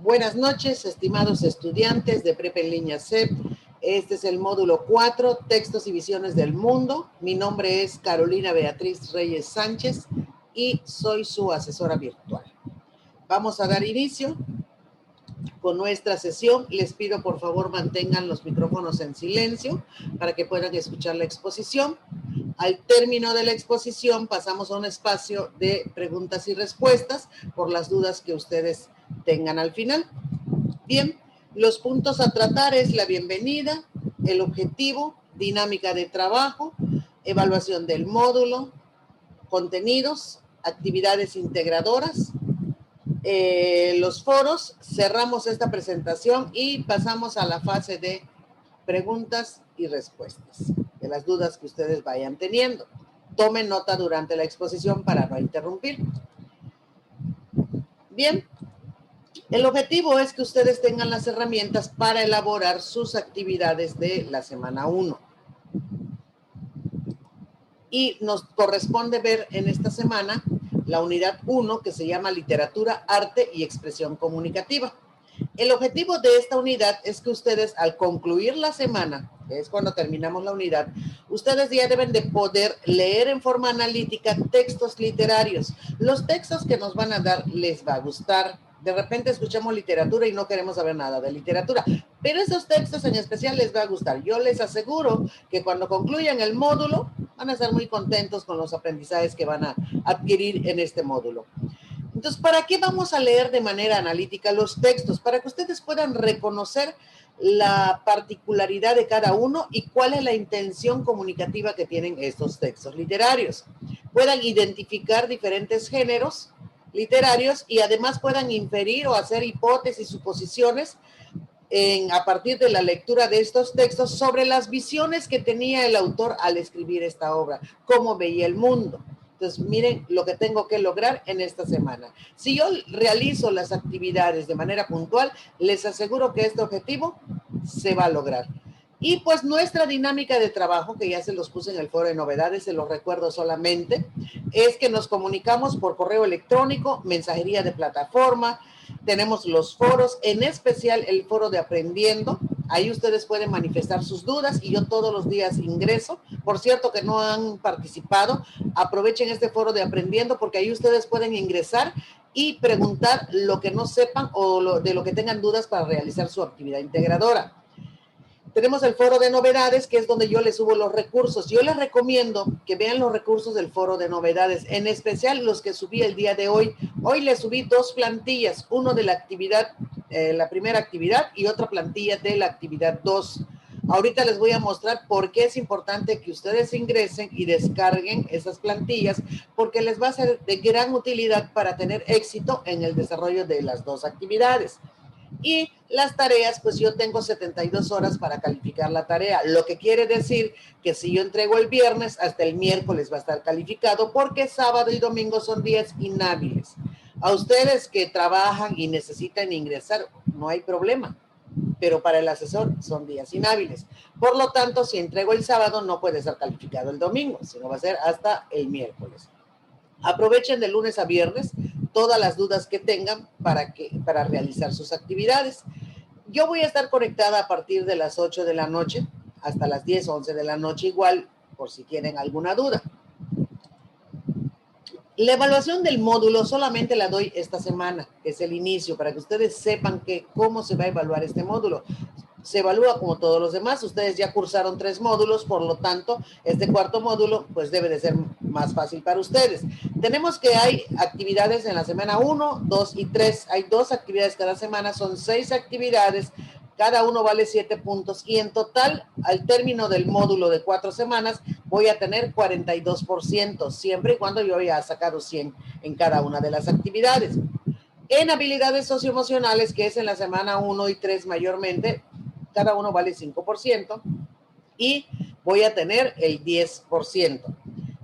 Buenas noches, estimados estudiantes de Prepa en Línea CEP. Este es el módulo 4, Textos y Visiones del Mundo. Mi nombre es Carolina Beatriz Reyes Sánchez y soy su asesora virtual. Vamos a dar inicio con nuestra sesión. Les pido por favor mantengan los micrófonos en silencio para que puedan escuchar la exposición. Al término de la exposición pasamos a un espacio de preguntas y respuestas por las dudas que ustedes tengan al final. Bien, los puntos a tratar es la bienvenida, el objetivo, dinámica de trabajo, evaluación del módulo, contenidos, actividades integradoras, los foros. Cerramos esta presentación y pasamos a la fase de preguntas y respuestas de las dudas que ustedes vayan teniendo. Tomen nota durante la exposición para no interrumpir. Bien, el objetivo es que ustedes tengan las herramientas para elaborar sus actividades de la semana 1. Y nos corresponde ver en esta semana la unidad 1, que se llama Literatura, Arte y Expresión Comunicativa. El objetivo de esta unidad es que ustedes, al concluir la semana, que es cuando terminamos la unidad, ustedes ya deben de poder leer en forma analítica textos literarios. Los textos que nos van a dar les va a gustar. De repente escuchamos literatura y no queremos saber nada de literatura, pero esos textos en especial les va a gustar. Yo les aseguro que cuando concluyan el módulo van a estar muy contentos con los aprendizajes que van a adquirir en este módulo. Entonces, ¿para qué vamos a leer de manera analítica los textos? Para que ustedes puedan reconocer la particularidad de cada uno y cuál es la intención comunicativa que tienen estos textos literarios. Puedan identificar diferentes géneros literarios y además puedan inferir o hacer hipótesis, suposiciones a partir de la lectura de estos textos sobre las visiones que tenía el autor al escribir esta obra, cómo veía el mundo. Entonces, miren lo que tengo que lograr en esta semana. Si yo realizo las actividades de manera puntual, les aseguro que este objetivo se va a lograr. Y pues nuestra dinámica de trabajo, que ya se los puse en el foro de novedades, se los recuerdo solamente, es que nos comunicamos por correo electrónico, mensajería de plataforma, tenemos los foros, en especial el foro de Aprendiendo. Ahí ustedes pueden manifestar sus dudas y yo todos los días ingreso. Por cierto, que no han participado, aprovechen este foro de Aprendiendo porque ahí ustedes pueden ingresar y preguntar lo que no sepan o de lo que tengan dudas para realizar su actividad integradora. Tenemos el foro de novedades, que es donde yo les subo los recursos. Yo les recomiendo que vean los recursos del foro de novedades, en especial los que subí el día de hoy. Hoy les subí 2 plantillas, uno de la actividad, la primera actividad y otra plantilla de la actividad 2. Ahorita les voy a mostrar por qué es importante que ustedes ingresen y descarguen esas plantillas, porque les va a ser de gran utilidad para tener éxito en el desarrollo de las 2 actividades. Y las tareas, pues yo tengo 72 horas para calificar la tarea, lo que quiere decir que si yo entrego el viernes, hasta el miércoles va a estar calificado, porque sábado y domingo son días inhábiles. A ustedes que trabajan y necesitan ingresar, no hay problema, pero para el asesor son días inhábiles. Por lo tanto, si entrego el sábado, no puede ser calificado el domingo, sino va a ser hasta el miércoles. Aprovechen de lunes a viernes todas las dudas que tengan para realizar sus actividades. Yo voy a estar conectada a partir de las 8 de la noche hasta las 10, 11 de la noche igual, por si tienen alguna duda. La evaluación del módulo solamente la doy esta semana, que es el inicio, para que ustedes sepan cómo se va a evaluar este módulo. Se evalúa como todos los demás. Ustedes ya cursaron 3 módulos, por lo tanto, este 4.º módulo pues debe de ser más fácil para ustedes. Tenemos que hay actividades en la semana 1, 2 y 3. Hay 2 actividades cada semana, son 6 actividades, cada uno vale 7 puntos y en total, al término del módulo de 4 semanas, voy a tener 42%, siempre y cuando yo haya sacado 100 en cada una de las actividades. En habilidades socioemocionales, que es en la semana 1 y 3 mayormente, cada uno vale 5% y voy a tener el 10%.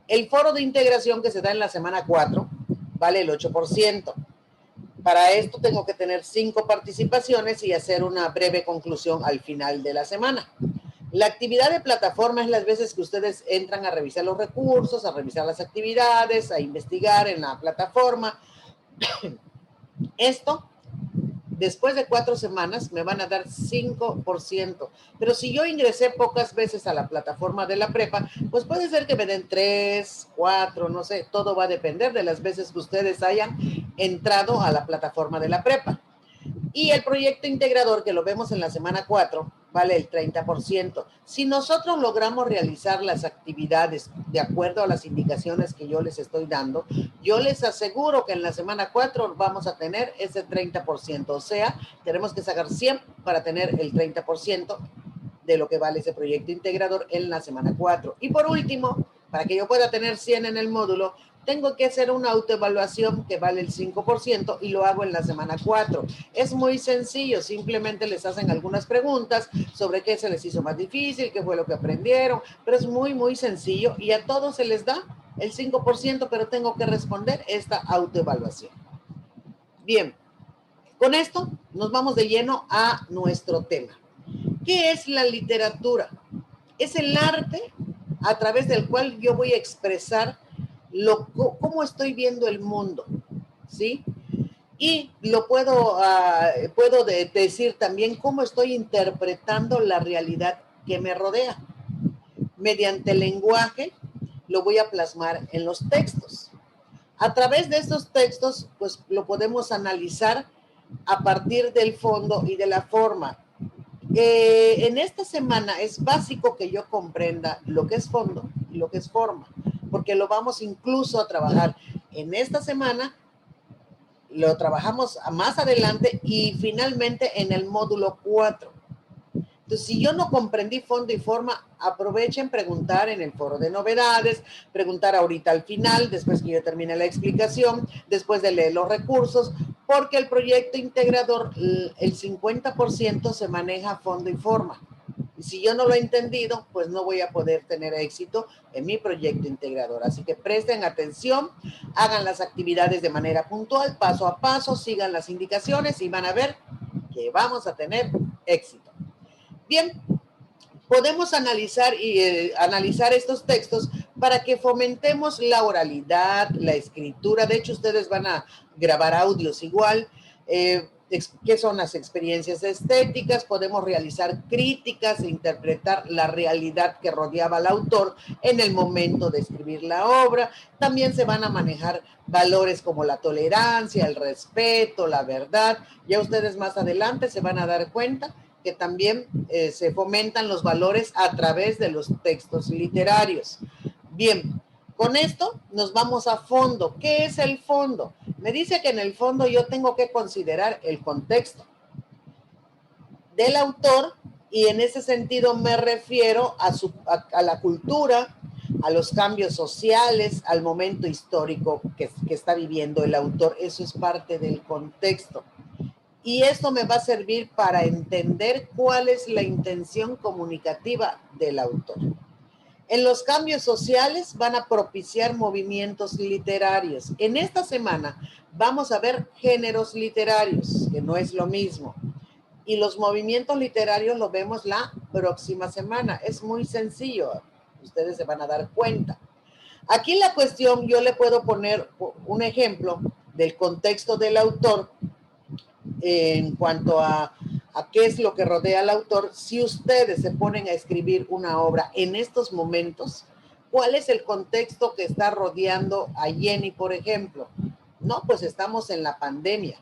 El foro de integración que se da en la semana 4 vale el 8%. Para esto tengo que tener 5 participaciones y hacer una breve conclusión al final de la semana. La actividad de plataforma es las veces que ustedes entran a revisar los recursos, a revisar las actividades, a investigar en la plataforma. Esto Después de 4 semanas me van a dar 5%. Pero si yo ingresé pocas veces a la plataforma de la prepa, pues puede ser que me den 3, 4, no sé, todo va a depender de las veces que ustedes hayan entrado a la plataforma de la prepa. Y el proyecto integrador, que lo vemos en la semana 4, vale el 30%. Si nosotros logramos realizar las actividades de acuerdo a las indicaciones que yo les estoy dando, yo les aseguro que en la semana 4 vamos a tener ese 30%. O sea, tenemos que sacar 100 para tener el 30% de lo que vale ese proyecto integrador en la semana 4. Y por último, para que yo pueda tener 100 en el módulo, tengo que hacer una autoevaluación que vale el 5% y lo hago en la semana 4. Es muy sencillo, simplemente les hacen algunas preguntas sobre qué se les hizo más difícil, qué fue lo que aprendieron, pero es muy, muy sencillo y a todos se les da el 5%, pero tengo que responder esta autoevaluación. Bien, con esto nos vamos de lleno a nuestro tema. ¿Qué es la literatura? Es el arte a través del cual yo voy a expresar cómo estoy viendo el mundo, ¿sí? Y lo puedo decir también cómo estoy interpretando la realidad que me rodea. Mediante el lenguaje lo voy a plasmar en los textos. A través de estos textos, pues lo podemos analizar a partir del fondo y de la forma. En esta semana es básico que yo comprenda lo que es fondo y lo que es forma, porque lo vamos incluso a trabajar en esta semana, lo trabajamos más adelante y finalmente en el módulo 4. Entonces, si yo no comprendí fondo y forma, aprovechen preguntar en el foro de novedades, preguntar ahorita al final, después que yo termine la explicación, después de leer los recursos, porque el proyecto integrador, el 50% se maneja fondo y forma. Y si yo no lo he entendido, pues no voy a poder tener éxito en mi proyecto integrador. Así que presten atención, hagan las actividades de manera puntual, paso a paso, sigan las indicaciones y van a ver que vamos a tener éxito. Bien, podemos analizar estos textos para que fomentemos la oralidad, la escritura. De hecho, ustedes van a grabar audios igual. ¿Qué son las experiencias estéticas? Podemos realizar críticas e interpretar la realidad que rodeaba al autor en el momento de escribir la obra. También se van a manejar valores como la tolerancia, el respeto, la verdad. Ya ustedes más adelante se van a dar cuenta que también se fomentan los valores a través de los textos literarios. Bien, con esto nos vamos a fondo. ¿Qué es el fondo? Me dice que en el fondo yo tengo que considerar el contexto del autor y en ese sentido me refiero a la cultura, a los cambios sociales, al momento histórico que está viviendo el autor. Eso es parte del contexto. Y esto me va a servir para entender cuál es la intención comunicativa del autor. En los cambios sociales van a propiciar movimientos literarios. En esta semana vamos a ver géneros literarios, que no es lo mismo. Y los movimientos literarios los vemos la próxima semana. Es muy sencillo, ustedes se van a dar cuenta. Aquí la cuestión, yo le puedo poner un ejemplo del contexto del autor en cuanto a qué es lo que rodea al autor. Si ustedes se ponen a escribir una obra en estos momentos, ¿cuál es el contexto que está rodeando a Jenny, por ejemplo? No, pues estamos en la pandemia,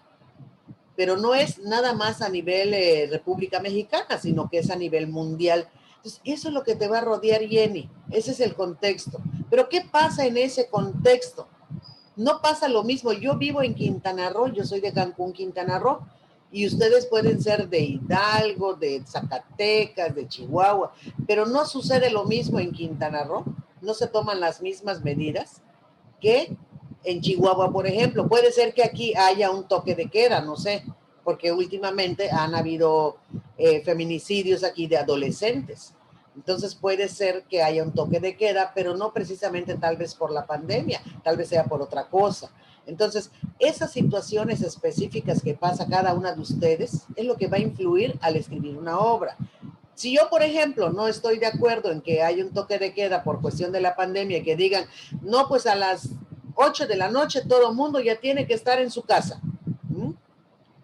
pero no es nada más a nivel República Mexicana, sino que es a nivel mundial. Entonces, eso es lo que te va a rodear, Jenny. Ese es el contexto. Pero ¿qué pasa en ese contexto? No pasa lo mismo. Yo vivo en Quintana Roo, yo soy de Cancún, Quintana Roo, y ustedes pueden ser de Hidalgo, de Zacatecas, de Chihuahua, pero no sucede lo mismo en Quintana Roo, no se toman las mismas medidas que en Chihuahua, por ejemplo. Puede ser que aquí haya un toque de queda, no sé, porque últimamente han habido feminicidios aquí de adolescentes. Entonces puede ser que haya un toque de queda, pero no precisamente tal vez por la pandemia, tal vez sea por otra cosa. Entonces, esas situaciones específicas que pasa cada una de ustedes es lo que va a influir al escribir una obra. Si yo, por ejemplo, no estoy de acuerdo en que haya un toque de queda por cuestión de la pandemia, que digan, no, pues a las 8 de la noche todo el mundo ya tiene que estar en su casa.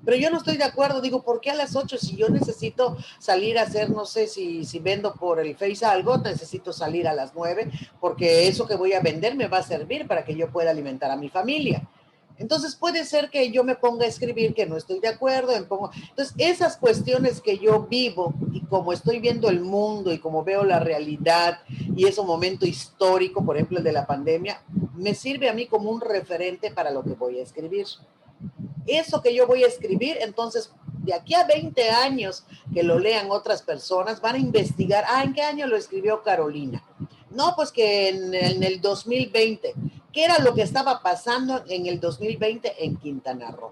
Pero yo no estoy de acuerdo, digo, ¿por qué a las 8? Si yo necesito salir a hacer, no sé, si vendo por el Face algo, necesito salir a las 9, porque eso que voy a vender me va a servir para que yo pueda alimentar a mi familia. Entonces puede ser que yo me ponga a escribir que no estoy de acuerdo. Entonces esas cuestiones que yo vivo y como estoy viendo el mundo y como veo la realidad y ese momento histórico, por ejemplo el de la pandemia, me sirve a mí como un referente para lo que voy a escribir. Eso que yo voy a escribir, entonces, de aquí a 20 años que lo lean otras personas, van a investigar, ¿en qué año lo escribió Carolina? No, pues que en el 2020. ¿Qué era lo que estaba pasando en el 2020 en Quintana Roo?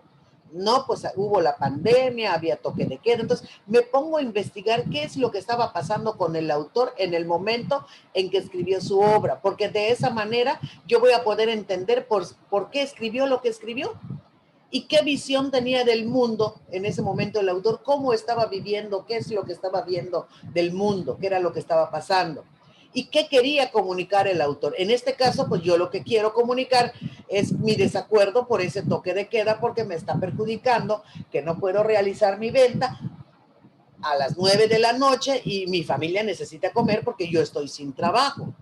No, pues hubo la pandemia, había toque de queda, entonces me pongo a investigar qué es lo que estaba pasando con el autor en el momento en que escribió su obra, porque de esa manera yo voy a poder entender por qué escribió lo que escribió. ¿Y qué visión tenía del mundo en ese momento el autor? ¿Cómo estaba viviendo? ¿Qué es lo que estaba viendo del mundo? ¿Qué era lo que estaba pasando? ¿Y qué quería comunicar el autor? En este caso, pues yo lo que quiero comunicar es mi desacuerdo por ese toque de queda porque me está perjudicando, que no puedo realizar mi venta a las 9 de la noche y mi familia necesita comer porque yo estoy sin trabajo.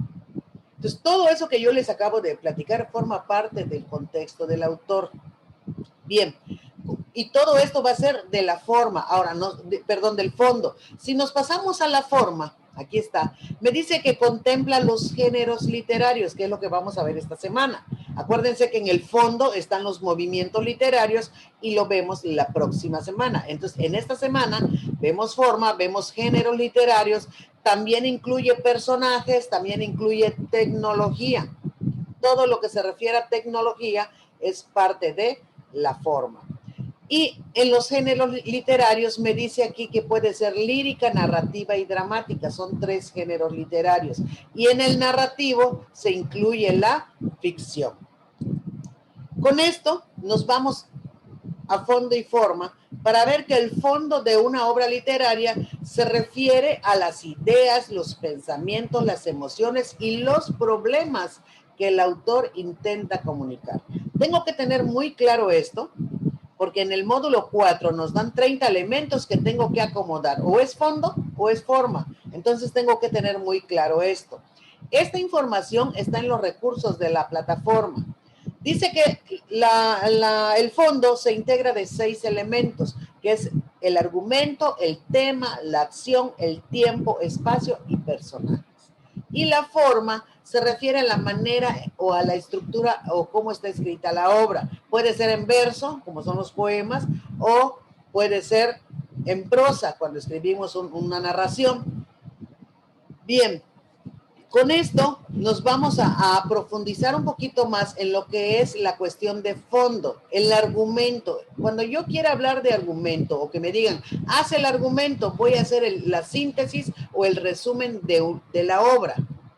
Entonces, todo eso que yo les acabo de platicar forma parte del contexto del autor. Bien, y todo esto va a ser de la forma, ahora, del fondo. Si nos pasamos a la forma, aquí está, me dice que contempla los géneros literarios, que es lo que vamos a ver esta semana. Acuérdense que en el fondo están los movimientos literarios y lo vemos la próxima semana. Entonces, en esta semana vemos forma, vemos géneros literarios, también incluye personajes, también incluye tecnología. Todo lo que se refiere a tecnología es parte de la forma. Y en los géneros literarios me dice aquí que puede ser lírica, narrativa y dramática. Son 3 géneros literarios. Y en el narrativo se incluye la ficción. Con esto nos vamos a fondo y forma para ver que el fondo de una obra literaria se refiere a las ideas, los pensamientos, las emociones y los problemas que el autor intenta comunicar. Tengo que tener muy claro esto, porque en el módulo 4 nos dan 30 elementos que tengo que acomodar, o es fondo o es forma. Entonces tengo que tener muy claro esto. Esta información está en los recursos de la plataforma. Dice que el fondo se integra de 6 elementos, que es el argumento, el tema, la acción, el tiempo, espacio y personajes. Y la forma se refiere a la manera o a la estructura o cómo está escrita la obra. Puede ser en verso, como son los poemas, o puede ser en prosa, cuando escribimos una narración. Bien, con esto nos vamos a profundizar un poquito más en lo que es la cuestión de fondo, el argumento. Cuando yo quiera hablar de argumento o que me digan, haz el argumento, voy a hacer la síntesis o el resumen de la obra,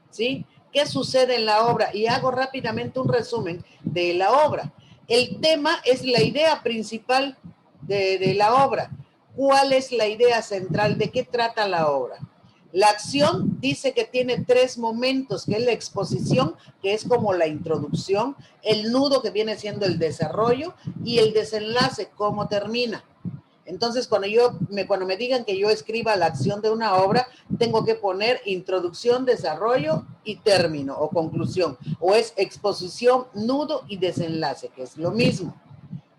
¿sí? ¿Qué sucede en la obra? Y hago rápidamente un resumen de la obra. El tema es la idea principal de la obra. ¿Cuál es la idea central? ¿De qué trata la obra? La acción dice que tiene 3 momentos, que es la exposición, que es como la introducción, el nudo, que viene siendo el desarrollo, y el desenlace, cómo termina. Entonces, cuando me digan que yo escriba la acción de una obra, tengo que poner introducción, desarrollo y término o conclusión. O es exposición, nudo y desenlace, que es lo mismo.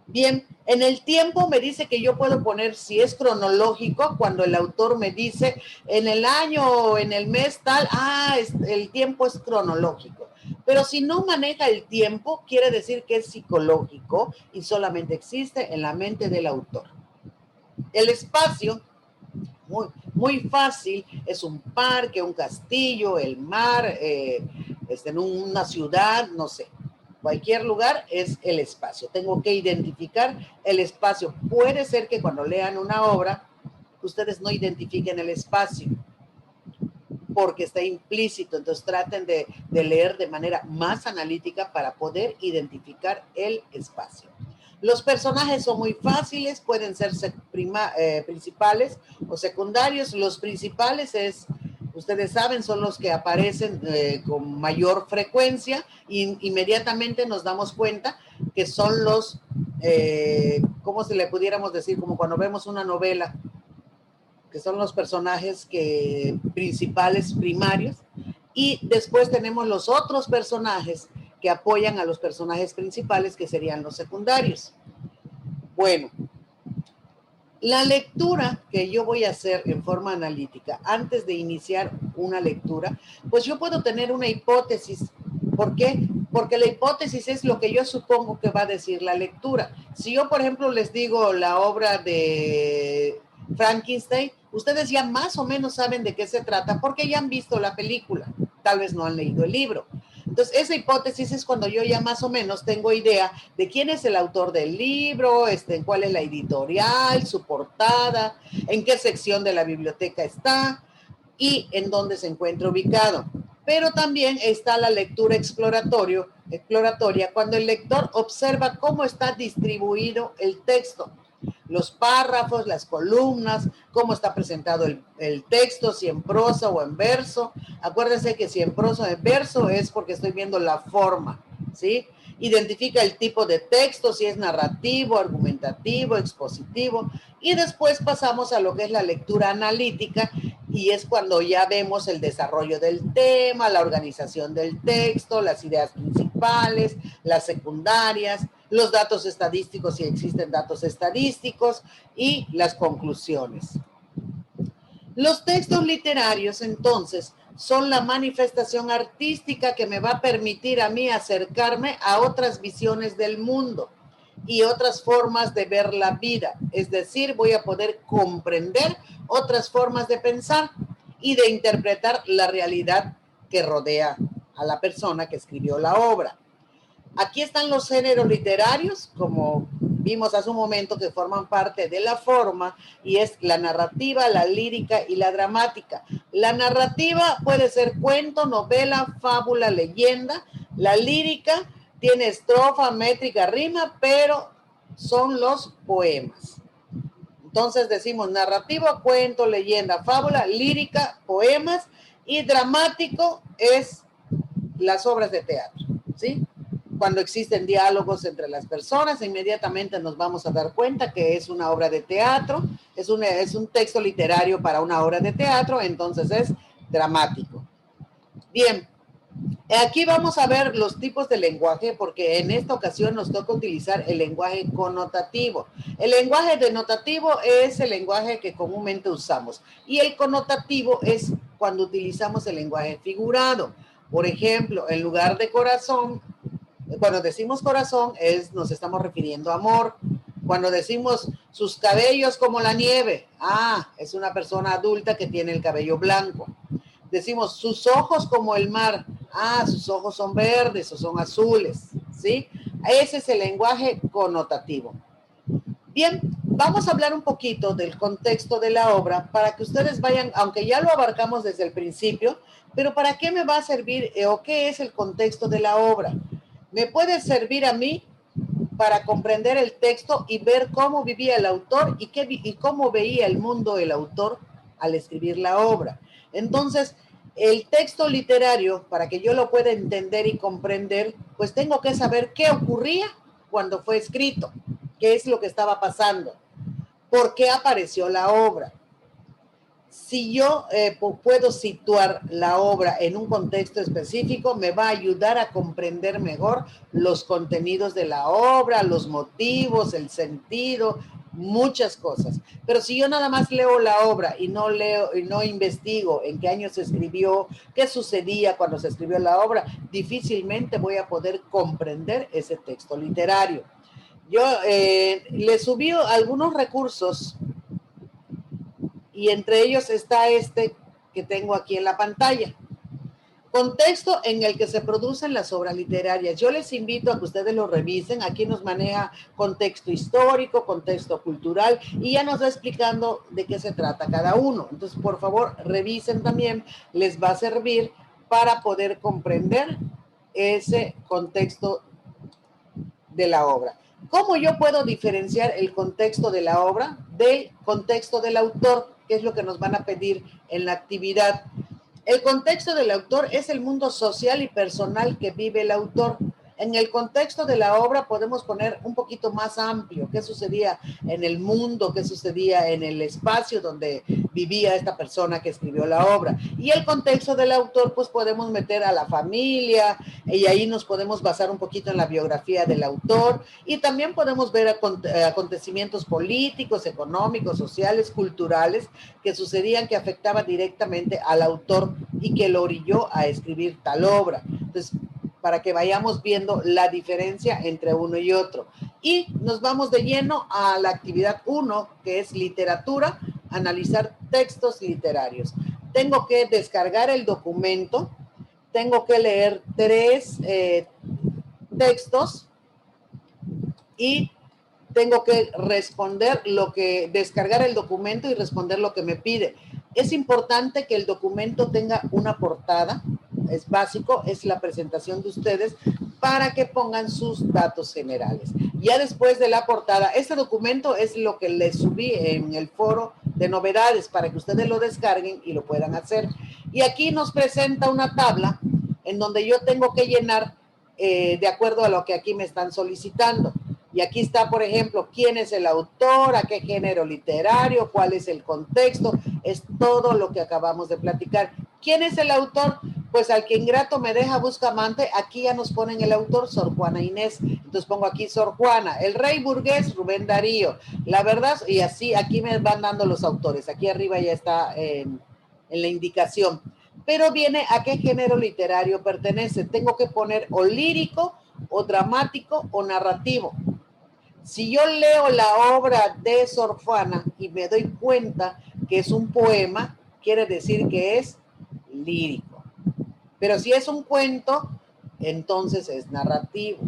Bien, en el tiempo me dice que yo puedo poner si es cronológico, cuando el autor me dice en el año o en el mes tal, el tiempo es cronológico. Pero si no maneja el tiempo, quiere decir que es psicológico y solamente existe en la mente del autor. El espacio, muy fácil, es un parque, un castillo, el mar, en una ciudad, no sé. Cualquier lugar es el espacio. Tengo que identificar el espacio. Puede ser que cuando lean una obra, ustedes no identifiquen el espacio porque está implícito. Entonces traten de leer de manera más analítica para poder identificar el espacio. Los personajes son muy fáciles, pueden ser principales o secundarios. Los principales ustedes saben, son los que aparecen con mayor frecuencia y inmediatamente nos damos cuenta que son los ¿cómo se le pudiéramos decir? Como cuando vemos una novela, que son los personajes principales, primarios, y después tenemos los otros personajes que apoyan a los personajes principales, que serían los secundarios. Bueno, la lectura que yo voy a hacer en forma analítica, antes de iniciar una lectura, pues yo puedo tener una hipótesis. ¿Por qué? Porque la hipótesis es lo que yo supongo que va a decir la lectura. Si yo, por ejemplo, les digo la obra de Frankenstein, ustedes ya más o menos saben de qué se trata porque ya han visto la película, tal vez no han leído el libro. Entonces, esa hipótesis es cuando yo ya más o menos tengo idea de quién es el autor del libro, cuál es la editorial, su portada, en qué sección de la biblioteca está y en dónde se encuentra ubicado. Pero también está la lectura exploratoria, cuando el lector observa cómo está distribuido el texto, los párrafos, las columnas, cómo está presentado el texto, si en prosa o en verso. Acuérdense que si en prosa o en verso es porque estoy viendo la forma, ¿sí? Identifica el tipo de texto, si es narrativo, argumentativo, expositivo, y después pasamos a lo que es la lectura analítica, y es cuando ya vemos el desarrollo del tema, la organización del texto, las ideas principales, las secundarias, los datos estadísticos, si existen datos estadísticos, y las conclusiones. Los textos literarios, entonces, son la manifestación artística que me va a permitir a mí acercarme a otras visiones del mundo y otras formas de ver la vida. Es decir, voy a poder comprender otras formas de pensar y de interpretar la realidad que rodea a la persona que escribió la obra. Aquí están los géneros literarios, como vimos hace un momento, que forman parte de la forma, y es la narrativa, la lírica y la dramática. La narrativa puede ser cuento, novela, fábula, leyenda. La lírica tiene estrofa, métrica, rima, pero son los poemas. Entonces decimos narrativo, cuento, leyenda, fábula, lírica, poemas, y dramático es las obras de teatro, ¿sí? Cuando existen diálogos entre las personas, inmediatamente nos vamos a dar cuenta que es una obra de teatro, es un texto literario para una obra de teatro, entonces es dramático. Bien, aquí vamos a ver los tipos de lenguaje, porque en esta ocasión nos toca utilizar el lenguaje connotativo. El lenguaje denotativo es el lenguaje que comúnmente usamos, y el connotativo es cuando utilizamos el lenguaje figurado. Por ejemplo, en lugar de corazón, cuando decimos corazón, nos estamos refiriendo a amor. Cuando decimos sus cabellos como la nieve, es una persona adulta que tiene el cabello blanco. Decimos sus ojos como el mar, sus ojos son verdes o son azules, ¿sí? Ese es el lenguaje connotativo. Bien, vamos a hablar un poquito del contexto de la obra para que ustedes vayan, aunque ya lo abarcamos desde el principio, pero ¿para qué me va a servir o qué es el contexto de la obra? Me puede servir a mí para comprender el texto y ver cómo vivía el autor y cómo veía el mundo el autor al escribir la obra. Entonces, el texto literario, para que yo lo pueda entender y comprender, pues tengo que saber qué ocurría cuando fue escrito, qué es lo que estaba pasando, por qué apareció la obra. Si yo puedo situar la obra en un contexto específico, me va a ayudar a comprender mejor los contenidos de la obra, los motivos, el sentido, muchas cosas. Pero si yo nada más leo la obra y no leo y no investigo en qué año se escribió, qué sucedía cuando se escribió la obra, difícilmente voy a poder comprender ese texto literario. Yo le subí algunos recursos, y entre ellos está este que tengo aquí en la pantalla. Contexto en el que se producen las obras literarias. Yo les invito a que ustedes lo revisen. Aquí nos maneja contexto histórico, contexto cultural, y ya nos va explicando de qué se trata cada uno. Entonces, por favor, revisen también. Les va a servir para poder comprender ese contexto de la obra. ¿Cómo yo puedo diferenciar el contexto de la obra del contexto del autor? Que es lo que nos van a pedir en la actividad. El contexto del autor es el mundo social y personal que vive el autor. En el contexto de la obra podemos poner un poquito más amplio, qué sucedía en el mundo, qué sucedía en el espacio donde vivía esta persona que escribió la obra. Y el contexto del autor, pues podemos meter a la familia, y ahí nos podemos basar un poquito en la biografía del autor, y también podemos ver acontecimientos políticos, económicos, sociales, culturales, que sucedían, que afectaban directamente al autor y que lo orilló a escribir tal obra. Entonces, para que vayamos viendo la diferencia entre uno y otro. Y nos vamos de lleno a la actividad 1, que es literatura, analizar textos literarios. Tengo que descargar el documento, tengo que leer 3 textos y tengo que descargar el documento y responder lo que me pide. Es importante que el documento tenga una portada, es básico, es la presentación de ustedes para que pongan sus datos generales. Ya después de la portada, este documento es lo que les subí en el foro de novedades para que ustedes lo descarguen y lo puedan hacer. Y aquí nos presenta una tabla en donde yo tengo que llenar de acuerdo a lo que aquí me están solicitando. Y aquí está, por ejemplo, quién es el autor, a qué género literario, cuál es el contexto, es todo lo que acabamos de platicar. ¿Quién es el autor? Pues al que ingrato me deja Bustamante, aquí ya nos ponen el autor, Sor Juana Inés. Entonces pongo aquí Sor Juana, el rey burgués, Rubén Darío. La verdad, y así aquí me van dando los autores. Aquí arriba ya está en la indicación. Pero viene a qué género literario pertenece. Tengo que poner o lírico, o dramático, o narrativo. Si yo leo la obra de Sor Juana y me doy cuenta que es un poema, quiere decir que es lírico. Pero si es un cuento, entonces es narrativo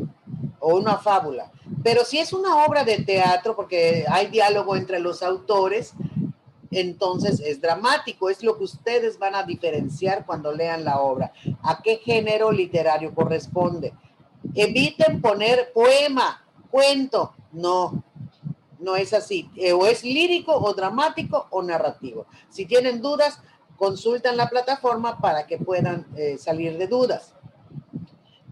o una fábula. Pero si es una obra de teatro, porque hay diálogo entre los autores, entonces es dramático. Es lo que ustedes van a diferenciar cuando lean la obra. ¿A qué género literario corresponde? Eviten poner poema, cuento. No, no es así. O es lírico, o dramático, o narrativo. Si tienen dudas, consultan la plataforma para que puedan salir de dudas.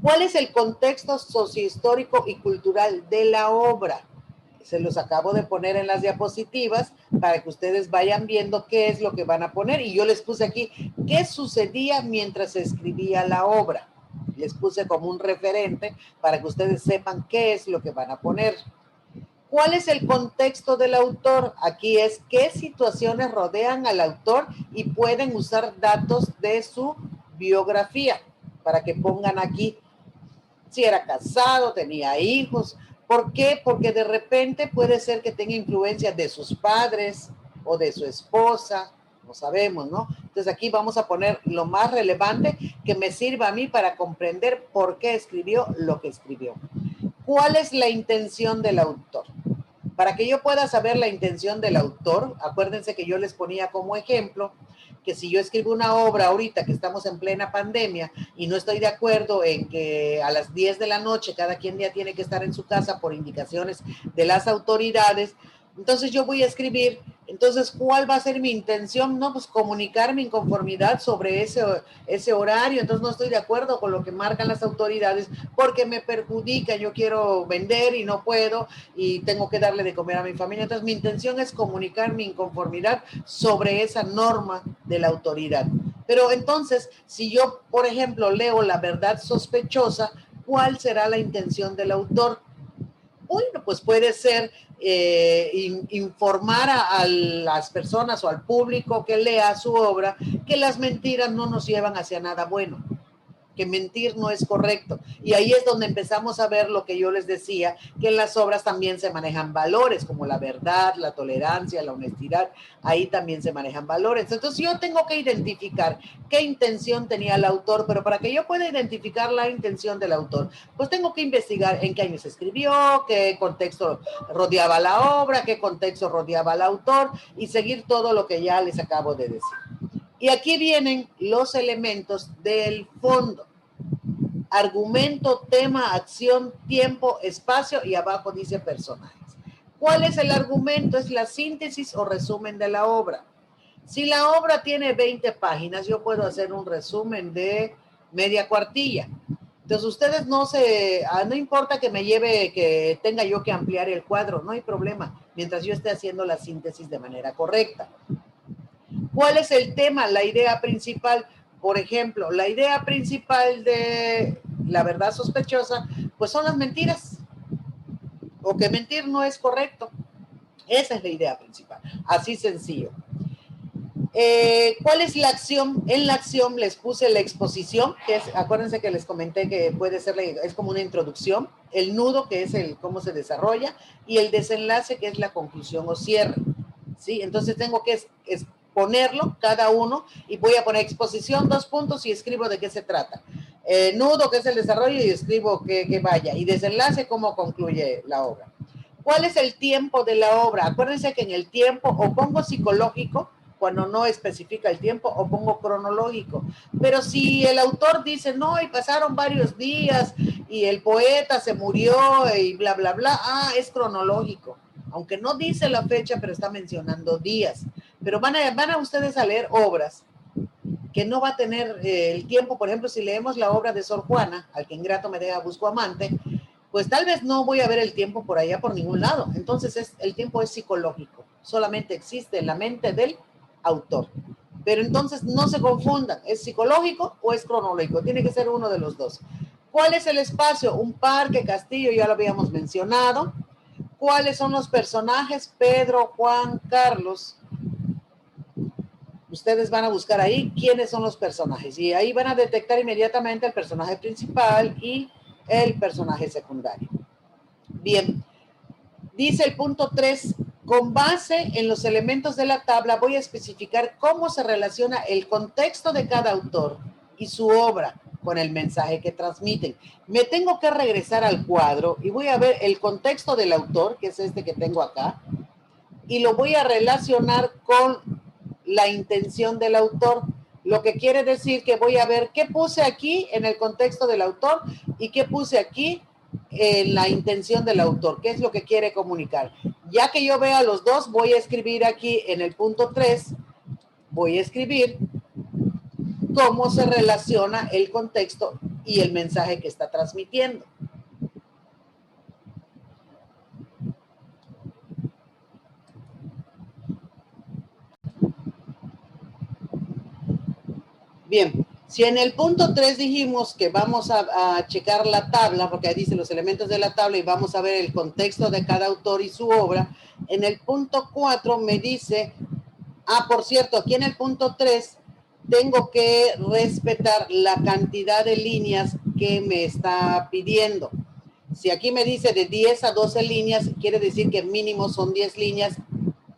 ¿Cuál es el contexto sociohistórico y cultural de la obra? Se los acabo de poner en las diapositivas para que ustedes vayan viendo qué es lo que van a poner. Y yo les puse aquí qué sucedía mientras se escribía la obra. Les puse como un referente para que ustedes sepan qué es lo que van a poner. ¿Cuál es el contexto del autor? Aquí es qué situaciones rodean al autor y pueden usar datos de su biografía para que pongan aquí si era casado, tenía hijos. ¿Por qué? Porque de repente puede ser que tenga influencia de sus padres o de su esposa, no sabemos, ¿no? Entonces aquí vamos a poner lo más relevante que me sirva a mí para comprender por qué escribió lo que escribió. ¿Cuál es la intención del autor? Para que yo pueda saber la intención del autor, acuérdense que yo les ponía como ejemplo que si yo escribo una obra ahorita que estamos en plena pandemia y no estoy de acuerdo en que a las 10 de la noche cada quien ya tiene que estar en su casa por indicaciones de las autoridades, entonces yo voy a escribir, entonces ¿cuál va a ser mi intención? No, pues comunicar mi inconformidad sobre ese horario, entonces no estoy de acuerdo con lo que marcan las autoridades porque me perjudica, yo quiero vender y no puedo y tengo que darle de comer a mi familia, entonces mi intención es comunicar mi inconformidad sobre esa norma de la autoridad. Pero entonces, si yo, por ejemplo, leo la verdad sospechosa, ¿cuál será la intención del autor? Bueno, pues puede ser informar a las personas o al público que lea su obra que las mentiras no nos llevan hacia nada bueno, que mentir no es correcto. Y ahí es donde empezamos a ver lo que yo les decía, que en las obras también se manejan valores como la verdad, la tolerancia, la honestidad, ahí también se manejan valores. Entonces yo tengo que identificar qué intención tenía el autor, pero para que yo pueda identificar la intención del autor, pues tengo que investigar en qué año se escribió, qué contexto rodeaba la obra, qué contexto rodeaba al autor y seguir todo lo que ya les acabo de decir. Y aquí vienen los elementos del fondo. Argumento, tema, acción, tiempo, espacio y abajo dice personajes. ¿Cuál es el argumento? Es la síntesis o resumen de la obra. Si la obra tiene 20 páginas, yo puedo hacer un resumen de media cuartilla. Entonces ustedes no importa que me lleve, que tenga yo que ampliar el cuadro, no hay problema, mientras yo esté haciendo la síntesis de manera correcta. ¿Cuál es el tema? La idea principal. Por ejemplo, la idea principal de la verdad sospechosa, pues son las mentiras, o que mentir no es correcto. Esa es la idea principal, así sencillo. ¿Cuál es la acción? En la acción les puse la exposición, que es, acuérdense que les comenté que puede ser, es como una introducción, el nudo, que es el cómo se desarrolla, y el desenlace, que es la conclusión o cierre, ¿sí? Entonces tengo que exponerlo cada uno, y voy a poner exposición, 2 puntos, y escribo de qué se trata. Nudo, que es el desarrollo, y escribo que vaya, y desenlace, cómo concluye la obra. ¿Cuál es el tiempo de la obra? Acuérdense que en el tiempo o pongo psicológico, cuando no especifica el tiempo, o pongo cronológico. Pero si el autor dice, no, y pasaron varios días, y el poeta se murió, y bla, bla, bla, es cronológico. Aunque no dice la fecha, pero está mencionando días. Pero van a ustedes a leer obras que no va a tener el tiempo. Por ejemplo, si leemos la obra de Sor Juana, al que ingrato me deja busco amante, pues tal vez no voy a ver el tiempo por allá por ningún lado. Entonces el tiempo es psicológico, solamente existe en la mente del autor. Pero entonces no se confundan, ¿es psicológico o es cronológico? Tiene que ser uno de los dos. ¿Cuál es el espacio? Un parque, castillo, ya lo habíamos mencionado. ¿Cuáles son los personajes? Pedro, Juan, Carlos. Ustedes van a buscar ahí quiénes son los personajes y ahí van a detectar inmediatamente el personaje principal y el personaje secundario. Bien, dice el punto 3, con base en los elementos de la tabla voy a especificar cómo se relaciona el contexto de cada autor y su obra con el mensaje que transmiten. Me tengo que regresar al cuadro y voy a ver el contexto del autor, que es este que tengo acá, y lo voy a relacionar con la intención del autor, lo que quiere decir que voy a ver qué puse aquí en el contexto del autor y qué puse aquí en la intención del autor, qué es lo que quiere comunicar. Ya que yo vea los dos, voy a escribir aquí en el punto 3, voy a escribir cómo se relaciona el contexto y el mensaje que está transmitiendo. Bien, si en el punto 3 dijimos que vamos a checar la tabla, porque ahí dice los elementos de la tabla y vamos a ver el contexto de cada autor y su obra, en el punto 4 me dice, por cierto, aquí en el punto 3 tengo que respetar la cantidad de líneas que me está pidiendo. Si aquí me dice de 10 a 12 líneas, quiere decir que mínimo son 10 líneas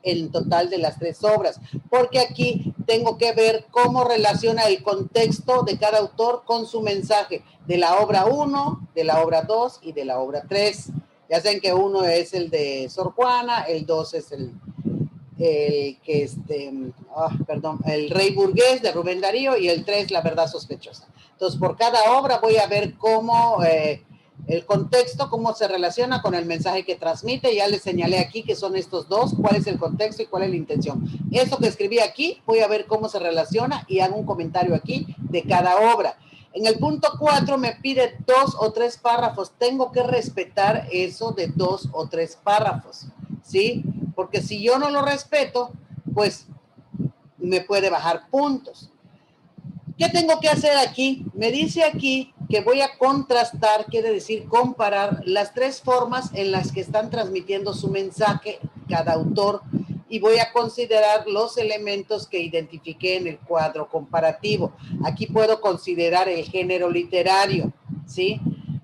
en total de las 3 obras, porque aquí tengo que ver cómo relaciona el contexto de cada autor con su mensaje, de la obra 1, de la obra 2 y de la obra 3. Ya saben que uno es el de Sor Juana, el 2 es el Rey Burgués de Rubén Darío y el 3 La Verdad Sospechosa. Entonces, por cada obra voy a ver cómo el contexto, cómo se relaciona con el mensaje que transmite. Ya les señalé aquí que son estos dos, cuál es el contexto y cuál es la intención. Eso que escribí aquí, voy a ver cómo se relaciona y hago un comentario aquí de cada obra. En el punto 4 me pide 2 o 3 párrafos. Tengo que respetar eso de 2 o 3 párrafos, ¿sí? Porque si yo no lo respeto, pues me puede bajar puntos. ¿Qué tengo que hacer aquí? Me dice aquí que voy a contrastar, quiere decir comparar las 3 formas en las que están transmitiendo su mensaje cada autor y voy a considerar los elementos que identifiqué en el cuadro comparativo. Aquí puedo considerar el género literario, ¿sí?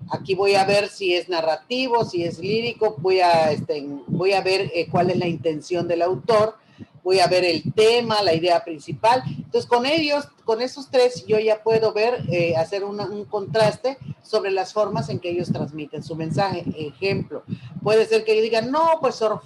Aquí voy a ver si es narrativo, si es lírico, voy a ver cuál es la intención del autor, voy a ver el tema, la idea principal. Entonces, con esos 3, yo ya puedo ver, hacer un contraste sobre las formas en que ellos transmiten su mensaje. Ejemplo, puede ser que digan, no, pues Sor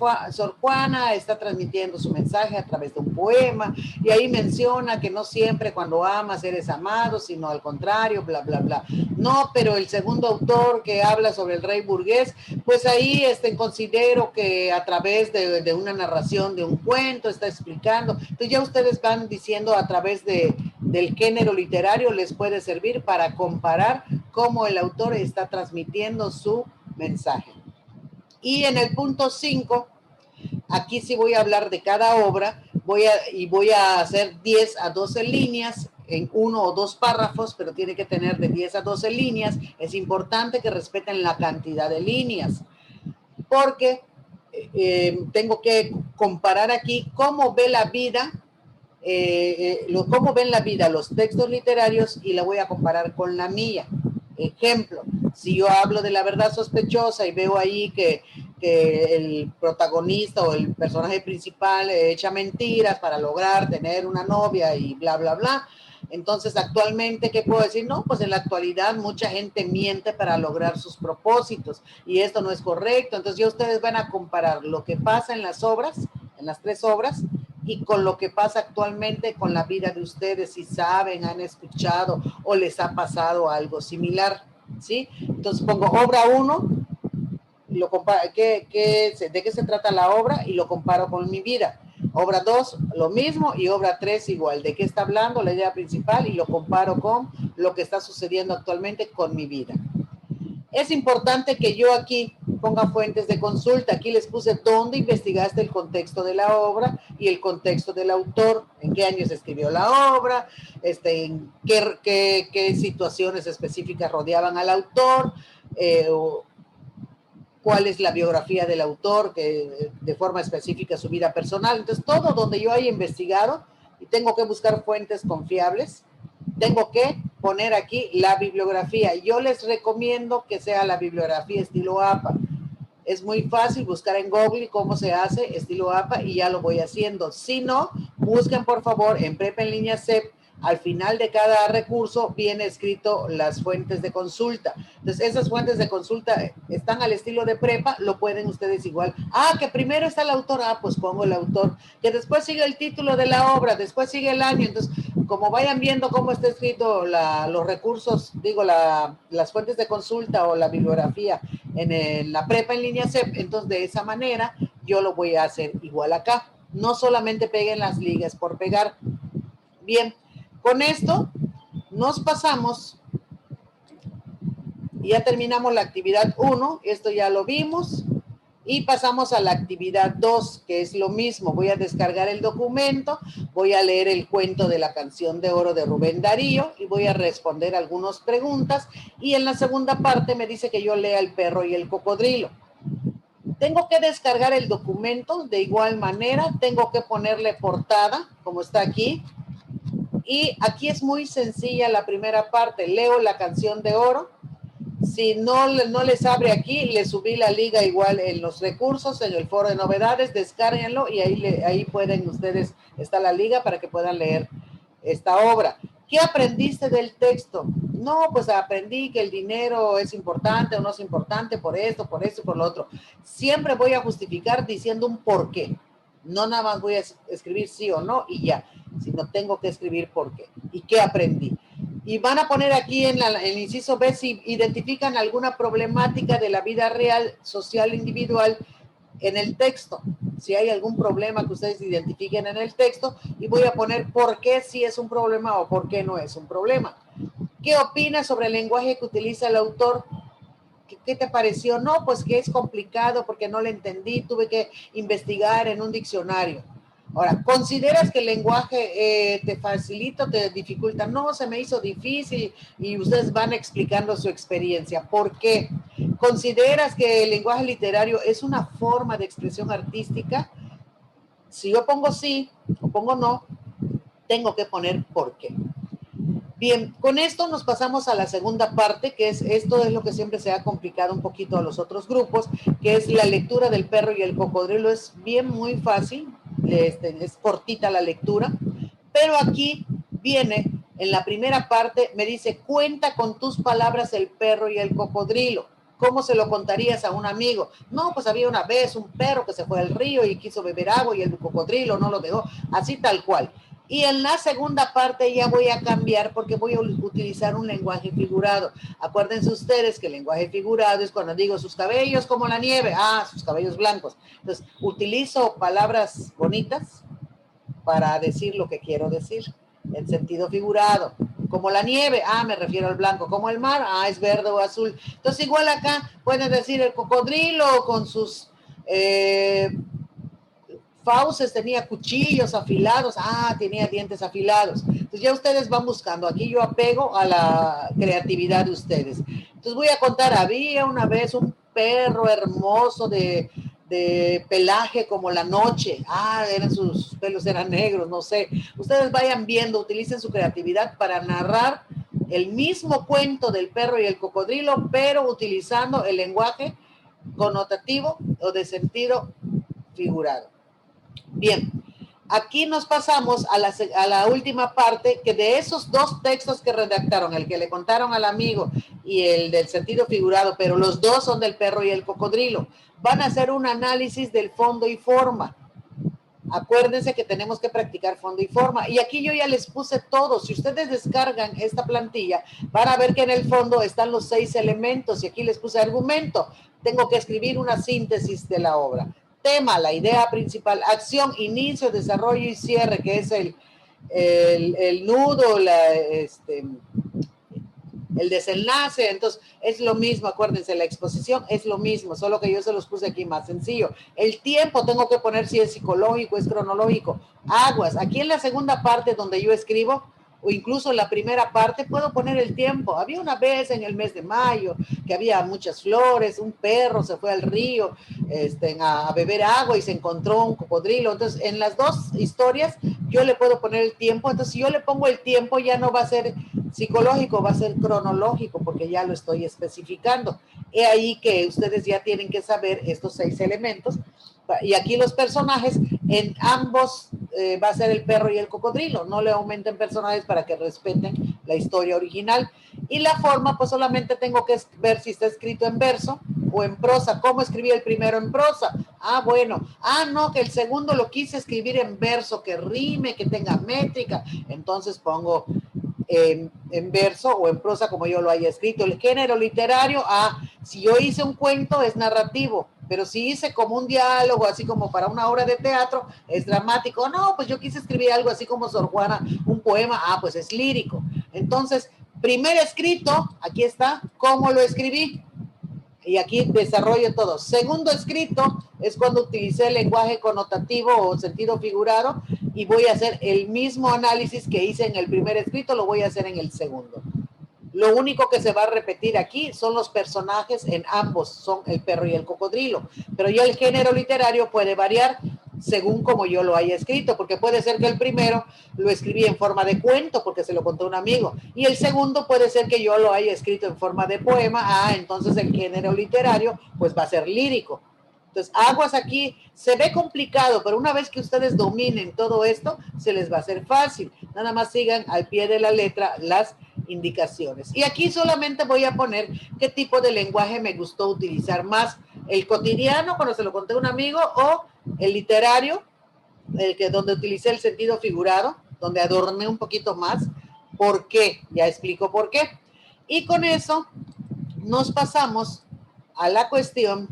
Juana está transmitiendo su mensaje a través de un poema, y ahí menciona que no siempre cuando amas eres amado, sino al contrario, bla, bla, bla. No, pero el segundo autor que habla sobre el rey burgués, pues ahí considero que a través de una narración de un cuento está explicando. Entonces ya ustedes van diciendo a través de del género literario les puede servir para comparar cómo el autor está transmitiendo su mensaje. Y en el punto 5, aquí sí voy a hablar de cada obra, voy a hacer 10 a 12 líneas en 1 o 2 párrafos, pero tiene que tener de 10 a 12 líneas. Es importante que respeten la cantidad de líneas, porque tengo que comparar aquí cómo ve la vida, cómo ven la vida los textos literarios, y la voy a comparar con la mía. Ejemplo, si yo hablo de La verdad sospechosa y veo ahí que el protagonista o el personaje principal echa mentiras para lograr tener una novia y bla, bla, bla, entonces actualmente, ¿qué puedo decir? No, pues en la actualidad mucha gente miente para lograr sus propósitos y esto no es correcto. Entonces ya ustedes van a comparar lo que pasa en las obras, en las 3 obras, y con lo que pasa actualmente con la vida de ustedes, si saben, han escuchado o les ha pasado algo similar, ¿sí? Entonces pongo obra 1, lo comparo, de qué se trata la obra, y lo comparo con mi vida. Obra 2, lo mismo, y obra 3 igual, de qué está hablando la idea principal, y lo comparo con lo que está sucediendo actualmente con mi vida. Es importante que yo aquí ponga fuentes de consulta. Aquí les puse dónde investigaste el contexto de la obra y el contexto del autor, en qué años escribió la obra, en qué situaciones específicas rodeaban al autor, cuál es la biografía del autor, que de forma específica su vida personal. Entonces, todo donde yo haya investigado y tengo que buscar fuentes confiables, tengo que poner aquí la bibliografía. Yo les recomiendo que sea la bibliografía estilo APA. Es muy fácil buscar en Google cómo se hace estilo APA y ya lo voy haciendo. Si no, busquen por favor en Prepa en línea CEP. Al final de cada recurso viene escrito las fuentes de consulta. Entonces, esas fuentes de consulta están al estilo de prepa, lo pueden ustedes igual. Ah, que primero está el autor, pues pongo el autor. Que después sigue el título de la obra, después sigue el año. Entonces, como vayan viendo cómo está escrito los recursos, las fuentes de consulta o la bibliografía en la prepa en línea CEP, entonces de esa manera yo lo voy a hacer igual acá. No solamente peguen las ligas por pegar. Bien, con esto nos pasamos y ya terminamos la actividad 1, esto ya lo vimos, y pasamos a la actividad 2, que es lo mismo. Voy a descargar el documento, voy a leer el cuento de la canción de oro de Rubén Darío y voy a responder algunas preguntas, y en la segunda parte me dice que yo lea El perro y el cocodrilo. Tengo que descargar el documento de igual manera, tengo que ponerle portada, como está aquí. Y aquí es muy sencilla la primera parte. Leo la canción de oro. Si no les abre aquí, les subí la liga igual en los recursos, en el foro de novedades, descárguenlo y ahí pueden ustedes, está la liga para que puedan leer esta obra. ¿Qué aprendiste del texto? No, pues aprendí que el dinero es importante o no es importante por esto, por lo otro. Siempre voy a justificar diciendo un por qué. No nada más voy a escribir sí o no y ya, sino tengo que escribir por qué y qué aprendí. Y van a poner aquí en el inciso B si identifican alguna problemática de la vida real, social, individual en el texto. Si hay algún problema que ustedes identifiquen en el texto, y voy a poner por qué sí es un problema o por qué no es un problema. ¿Qué opinas sobre el lenguaje que utiliza el autor? ¿Qué te pareció? No, pues que es complicado porque no lo entendí, tuve que investigar en un diccionario. Ahora, ¿consideras que el lenguaje te facilita o te dificulta? No, se me hizo difícil, y ustedes van explicando su experiencia. ¿Por qué? ¿Consideras que el lenguaje literario es una forma de expresión artística? Si yo pongo sí o pongo no, tengo que poner por qué. Bien, con esto nos pasamos a la segunda parte, que esto es lo que siempre se ha complicado un poquito a los otros grupos, que es la lectura del perro y el cocodrilo. Es bien, muy fácil, es cortita la lectura, pero aquí viene, en la primera parte, me dice, cuenta con tus palabras el perro y el cocodrilo. ¿Cómo se lo contarías a un amigo? No, pues había una vez un perro que se fue al río y quiso beber agua y el cocodrilo no lo dejó, así tal cual. Y en la segunda parte ya voy a cambiar porque voy a utilizar un lenguaje figurado. Acuérdense ustedes que el lenguaje figurado es cuando digo sus cabellos como la nieve, sus cabellos blancos. Entonces, utilizo palabras bonitas para decir lo que quiero decir. en sentido figurado. Como la nieve, me refiero al blanco. Como el mar, es verde o azul. Entonces, igual acá pueden decir el cocodrilo con sus fauces tenía cuchillos afilados, tenía dientes afilados. Entonces ya ustedes van buscando. Aquí yo apego a la creatividad de ustedes. Entonces voy a contar, había una vez un perro hermoso de pelaje como la noche. Sus pelos eran negros, no sé. Ustedes vayan viendo, utilicen su creatividad para narrar el mismo cuento del perro y el cocodrilo, pero utilizando el lenguaje connotativo o de sentido figurado. Bien, aquí nos pasamos a la última parte, que de esos dos textos que redactaron, el que le contaron al amigo y el del sentido figurado, pero los dos son del perro y el cocodrilo, van a hacer un análisis del fondo y forma. Acuérdense que tenemos que practicar fondo y forma. Y aquí yo ya les puse todo. Si ustedes descargan esta plantilla, van a ver que en el fondo están los 6 elementos. Y aquí les puse argumento. Tengo que escribir una síntesis de la obra. Tema, la idea principal. Acción, inicio, desarrollo y cierre, que es el nudo, el desenlace. Entonces es lo mismo, acuérdense, la exposición es lo mismo, solo que yo se los puse aquí más sencillo. El tiempo tengo que poner si es psicológico, es cronológico. Aguas, aquí en la segunda parte donde yo escribo, o incluso en la primera parte, puedo poner el tiempo. Había una vez en el mes de mayo que había muchas flores, un perro se fue al río a beber agua y se encontró un cocodrilo. Entonces, en las dos historias yo le puedo poner el tiempo. Entonces, si yo le pongo el tiempo, ya no va a ser psicológico, va a ser cronológico, porque ya lo estoy especificando. He ahí que ustedes ya tienen que saber estos 6 elementos. Y aquí los personajes, en ambos va a ser el perro y el cocodrilo. No le aumenten personajes para que respeten la historia original. Y la forma, pues solamente tengo que ver si está escrito en verso o en prosa. ¿Cómo escribí el primero en prosa? Bueno. No, que el segundo lo quise escribir en verso, que rime, que tenga métrica. Entonces pongo en verso o en prosa como yo lo haya escrito. El género literario, si yo hice un cuento es narrativo, pero si hice como un diálogo, así como para una obra de teatro, es dramático. No, pues yo quise escribir algo así como Sor Juana, un poema, pues es lírico. Entonces, primer escrito, aquí está, ¿cómo lo escribí? Y aquí desarrollo todo. Segundo escrito es cuando utilicé el lenguaje connotativo o sentido figurado y voy a hacer el mismo análisis que hice en el primer escrito, lo voy a hacer en el segundo. Lo único que se va a repetir aquí son los personajes en ambos, son el perro y el cocodrilo. Pero ya el género literario puede variar según como yo lo haya escrito, porque puede ser que el primero lo escribí en forma de cuento, porque se lo contó un amigo, y el segundo puede ser que yo lo haya escrito en forma de poema. Entonces el género literario pues va a ser lírico. Entonces, aguas aquí, se ve complicado, pero una vez que ustedes dominen todo esto, se les va a hacer fácil. Nada más sigan al pie de la letra las indicaciones. Y aquí solamente voy a poner qué tipo de lenguaje me gustó utilizar más, el cotidiano, cuando se lo conté a un amigo, o el literario, donde utilicé el sentido figurado, donde adorné un poquito más. ¿Por qué? Ya explico por qué. Y con eso nos pasamos a la cuestión.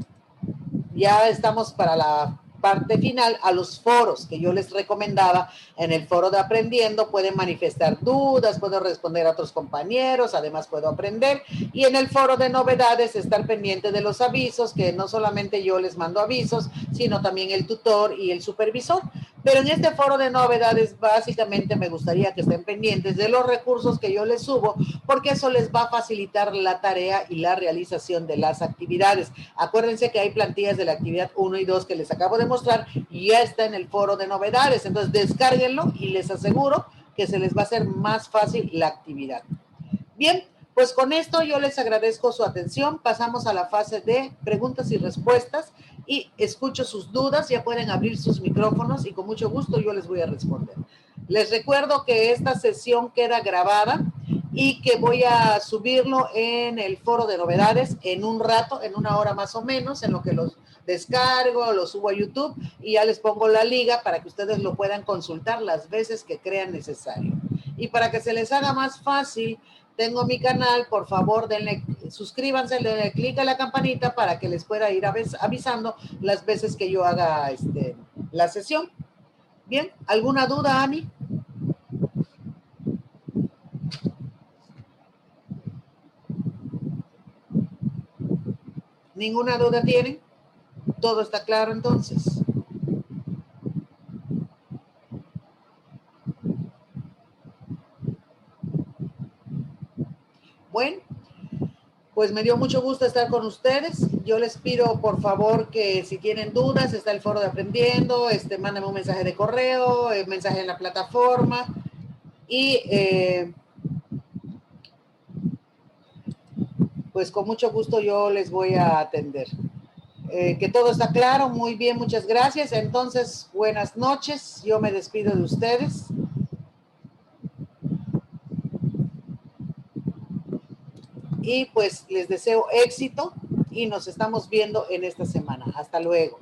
Ya estamos para la parte final, a los foros que yo les recomendaba. En el foro de Aprendiendo pueden manifestar dudas, puedo responder a otros compañeros, además puedo aprender. Y en el foro de novedades, estar pendiente de los avisos, que no solamente yo les mando avisos, sino también el tutor y el supervisor. Pero en este foro de novedades, básicamente me gustaría que estén pendientes de los recursos que yo les subo, porque eso les va a facilitar la tarea y la realización de las actividades. Acuérdense que hay plantillas de la actividad 1 y 2 que les acabo de mostrar y ya está en el foro de novedades. Entonces, descárguenlo y les aseguro que se les va a hacer más fácil la actividad. Bien, pues con esto yo les agradezco su atención. Pasamos a la fase de preguntas y respuestas y escucho sus dudas. Ya pueden abrir sus micrófonos y con mucho gusto yo les voy a responder. Les recuerdo que esta sesión queda grabada y que voy a subirlo en el foro de novedades en un rato, en una hora más o menos, en lo que los descargo, lo subo a YouTube y ya les pongo la liga para que ustedes lo puedan consultar las veces que crean necesario. Y para que se les haga más fácil, tengo mi canal, por favor, suscríbanse, denle clic a la campanita para que les pueda ir avisando las veces que yo haga la sesión. Bien, ¿alguna duda, Ani? ¿Ninguna duda tienen? ¿Todo está claro entonces? Bueno, pues me dio mucho gusto estar con ustedes. Yo les pido, por favor, que si tienen dudas, está el foro de Aprendiendo, mándame un mensaje de correo, mensaje en la plataforma y pues con mucho gusto yo les voy a atender. Que todo está claro, muy bien, muchas gracias. Entonces, buenas noches, yo me despido de ustedes. Y pues les deseo éxito y nos estamos viendo en esta semana. Hasta luego.